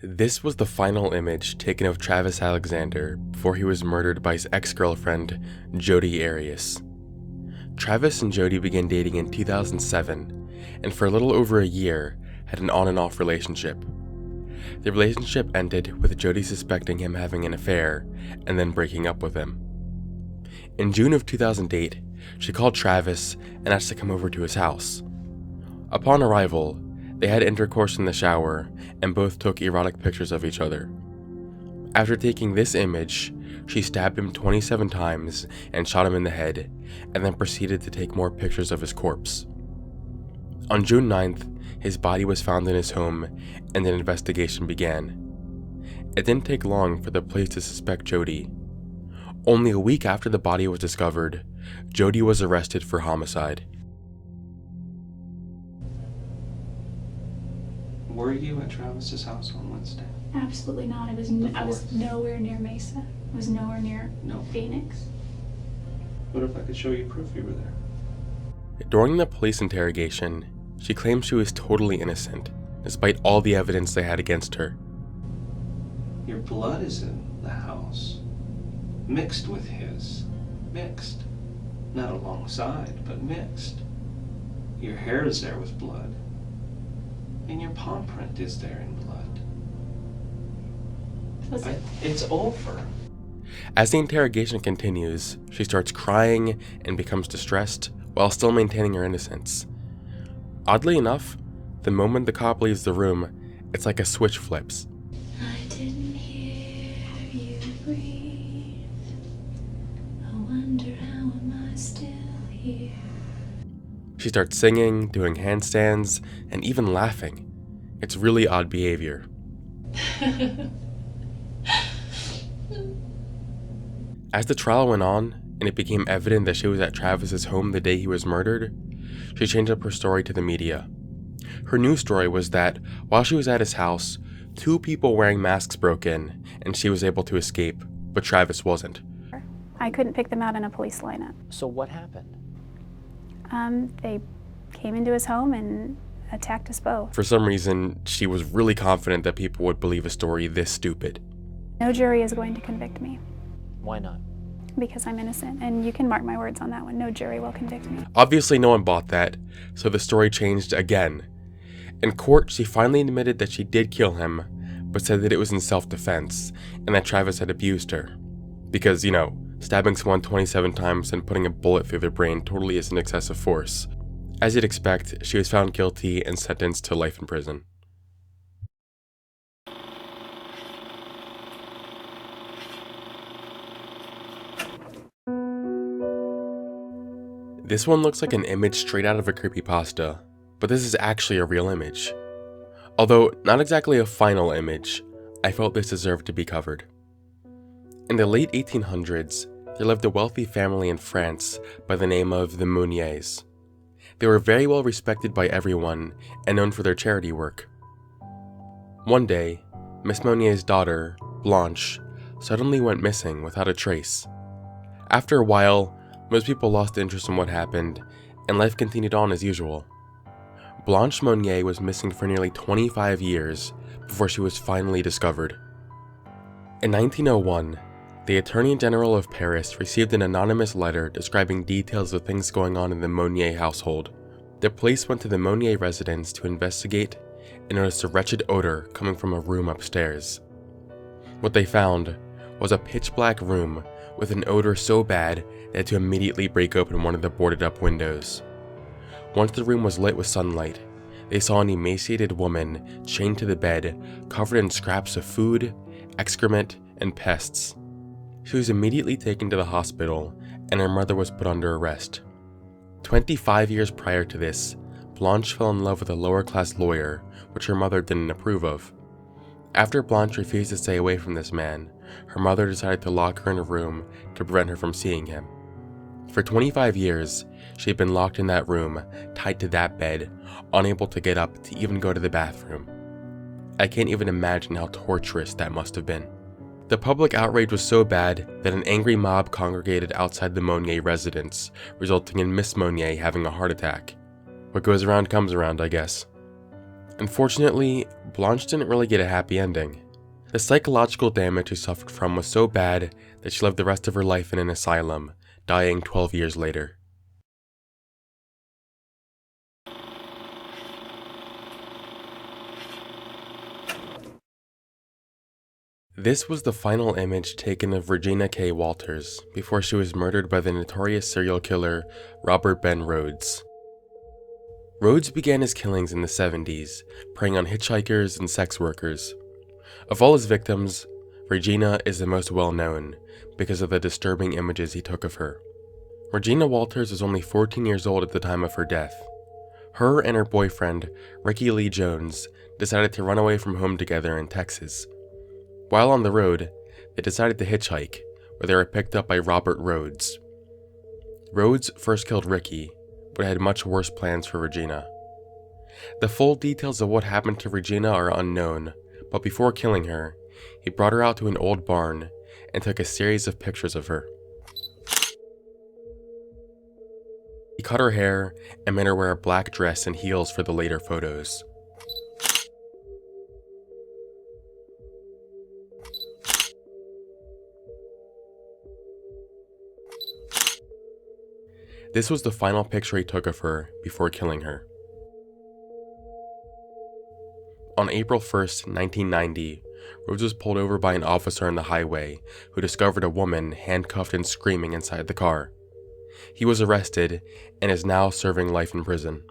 This was the final image taken of Travis Alexander before he was murdered by his ex-girlfriend, Jodi Arias. Travis and Jodi began dating in 2007, and for a little over a year, had an on and off relationship. The relationship ended with Jodi suspecting him having an affair, and then breaking up with him. In June of 2008, she called Travis and asked to come over to his house. Upon arrival, they had intercourse in the shower and both took erotic pictures of each other. After taking this image, she stabbed him 27 times and shot him in the head, and then proceeded to take more pictures of his corpse. On June 9th, his body was found in his home and an investigation began. It didn't take long for the police to suspect Jodi. Only a week after the body was discovered, Jodi was arrested for homicide. Were you at Travis's house on Wednesday? Absolutely not. I was nowhere near Mesa. I was nowhere near Phoenix. What if I could show you proof you were there? During the police interrogation, she claimed she was totally innocent, despite all the evidence they had against her. Your blood is in the house, mixed with his. Mixed. Not alongside, but mixed. Your hair is there with blood. And your palm print is there in blood. It's over. As the interrogation continues, she starts crying and becomes distressed while still maintaining her innocence. Oddly enough, the moment the cop leaves the room, it's like a switch flips. I didn't hear you breathe. I wonder how am I still here. She starts singing, doing handstands, and even laughing. It's really odd behavior. As the trial went on, and it became evident that she was at Travis's home the day he was murdered, she changed up her story to the media. Her new story was that, while she was at his house, 2 people wearing masks broke in, and she was able to escape, but Travis wasn't. I couldn't pick them out in a police lineup. So what happened? They came into his home and attacked us both. For some reason, she was really confident that people would believe a story this stupid. No jury is going to convict me. Why not? Because I'm innocent, and you can mark my words on that one. No jury will convict me. Obviously, no one bought that, so the story changed again. In court, she finally admitted that she did kill him, but said that it was in self-defense, and that Travis had abused her. Because, stabbing someone 27 times and putting a bullet through their brain totally is an excessive force. As you'd expect, she was found guilty and sentenced to life in prison. This one looks like an image straight out of a creepypasta, but this is actually a real image. Although not exactly a final image, I felt this deserved to be covered. In the late 1800s, there lived a wealthy family in France by the name of the Monniers. They were very well respected by everyone and known for their charity work. One day, Miss Monnier's daughter, Blanche, suddenly went missing without a trace. After a while, most people lost interest in what happened, and life continued on as usual. Blanche Monnier was missing for nearly 25 years before she was finally discovered. In 1901, the Attorney General of Paris received an anonymous letter describing details of things going on in the Monnier household. The police went to the Monnier residence to investigate and noticed a wretched odor coming from a room upstairs. What they found was a pitch-black room with an odor so bad they had to immediately break open one of the boarded-up windows. Once the room was lit with sunlight, they saw an emaciated woman chained to the bed, covered in scraps of food, excrement, and pests. She was immediately taken to the hospital, and her mother was put under arrest. 25 years prior to this, Blanche fell in love with a lower-class lawyer, which her mother didn't approve of. After Blanche refused to stay away from this man, her mother decided to lock her in a room to prevent her from seeing him. For 25 years, she had been locked in that room, tied to that bed, unable to get up to even go to the bathroom. I can't even imagine how torturous that must have been. The public outrage was so bad that an angry mob congregated outside the Monnier residence, resulting in Miss Monnier having a heart attack. What goes around comes around, I guess. Unfortunately, Blanche didn't really get a happy ending. The psychological damage she suffered from was so bad that she lived the rest of her life in an asylum, dying 12 years later. This was the final image taken of Regina K. Walters before she was murdered by the notorious serial killer Robert Ben Rhodes. Rhodes began his killings in the 70s, preying on hitchhikers and sex workers. Of all his victims, Regina is the most well known because of the disturbing images he took of her. Regina Walters was only 14 years old at the time of her death. Her and her boyfriend, Ricky Lee Jones, decided to run away from home together in Texas. While on the road, they decided to hitchhike, where they were picked up by Robert Rhodes. Rhodes first killed Ricky, but had much worse plans for Regina. The full details of what happened to Regina are unknown, but before killing her, he brought her out to an old barn and took a series of pictures of her. He cut her hair and made her wear a black dress and heels for the later photos. This was the final picture he took of her before killing her. On April 1st, 1990, Rhodes was pulled over by an officer on the highway who discovered a woman handcuffed and screaming inside the car. He was arrested and is now serving life in prison.